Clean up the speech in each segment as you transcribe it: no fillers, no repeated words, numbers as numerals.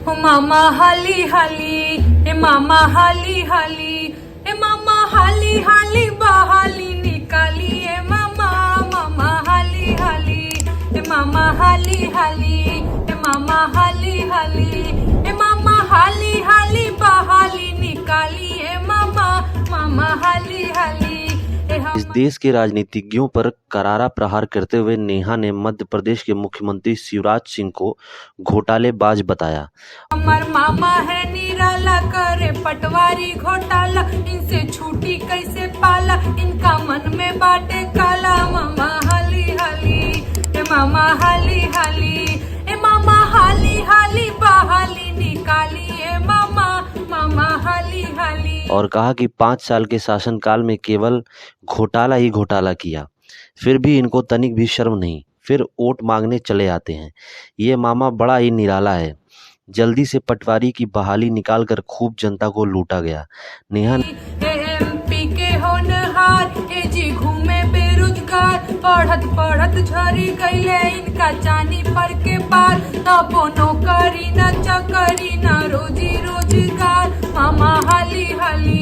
ओ मामा हाली हाली, ए मामा हाली हाली, ए मामा हाली हाली बहाली निकाली, ए मामा मामा हाली हाली, ए मामा हाली हाली, ए मामा हाली हाली, ए मामा हाली हाली बहाली निकाली, ए मामा मामा हाली हाली। इस देश के राजनीतिज्ञों पर करारा प्रहार करते हुए नेहा ने मध्य प्रदेश के मुख्यमंत्री शिवराज सिंह को घोटालेबाज बताया। हमार मामा है निराला, करे पटवारी घोटाला, इनसे छूटी कैसे पाला, इनका मन में बाटे काला। मामा हाली हाली, ए मामा हाली हाली, ए मामा हाली हाली बहाली निकाली, ए मामा मामा हाली हाली। और कहा कि 5 साल के शासनकाल में केवल घोटाला ही घोटाला किया, फिर भी इनको तनिक भी शर्म नहीं, फिर वोट मांगने चले आते हैं। ये मामा बड़ा ही निराला है। जल्दी से पटवारी की बहाली निकालकर खूब जनता को लूटा गया। नेहा एमपी के होनहार, ए जी घूमे बेरोजगार, पढ़त पढ़त झरी गईले इनका चानी पर के पार, तबो नौकरी न चकरी न रोजी रोजगार। मामा हाली हाली,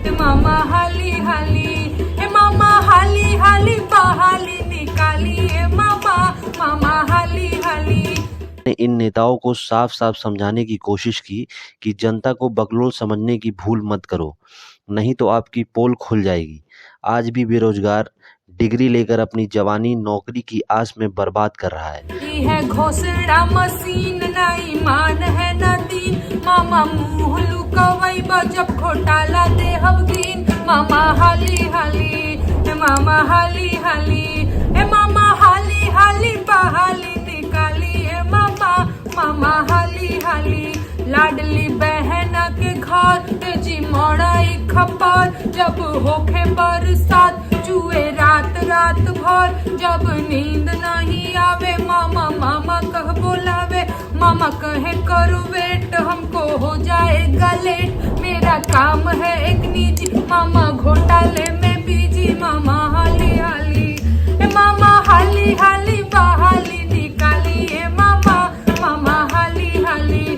ए मामा हाली हाली, ए मामा हाली हाली बहाली निकाली, ए मामा मामा हाली हाली। ने इन नेताओं को साफ साफ समझाने की कोशिश की कि जनता को बकलोल समझने की भूल मत करो, नहीं तो आपकी पोल खुल जाएगी। आज भी बेरोजगार डिग्री लेकर अपनी जवानी नौकरी की आस में बर्बाद कर रहा है। ये है घोसड़ा मशीन, ना ईमान है ना दीन, मामा मुँह लुकवई जब घोटाला दे हवगीन। मामा हाली हाली, ए मामा हाली हाली, ए मामा हाली हाली बहाली निकाली, ए मामा मामा हाली हाली। लाडली बहन के घर, ए जी मोड़ाई खपर, जब होखे बरसात जुए रात रात भर, जब नींद नहीं आवे मामा मामा कह बोलावे, मामा कहे करो वेट हमको हो जाएगा लेट, मेरा काम है एक निजी, मामा घोटाले में बीजी। मामा हाली हाली, ए मामा हाली हाली बहाली निकाली, ए मामा मामा हाली हाली।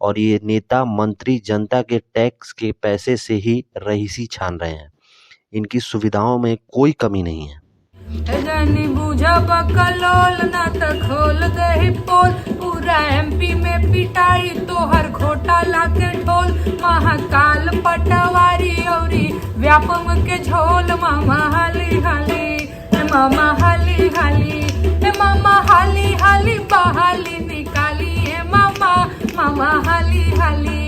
और ये नेता मंत्री जनता के टैक्स के पैसे से ही रईसी छान रहे हैं। इनकी सुविधाओं में कोई कमी नहीं है। जानी बुझा बकलोल, ना तो खोल दे पोल, पूरा एमपी में पिटाई तोहर घोटाला के ढोल। महाकाल पटवारी औरी व्यापम के झोल। मामा हाली हाली, ए मामा हाली हाली, ए मामा हाली हाली बहाली निकाली, ए मामा मामा हाली हाली।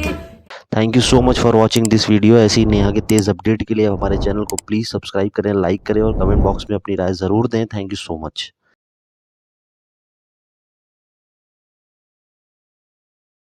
Thank you so much for watching this video. ऐसी नेहा के तेज़ अपडेट के लिए हमारे चैनल को प्लीज़ सब्सक्राइब करें, लाइक करें और कमेंट बॉक्स में अपनी राय ज़रूर दें। Thank you so much.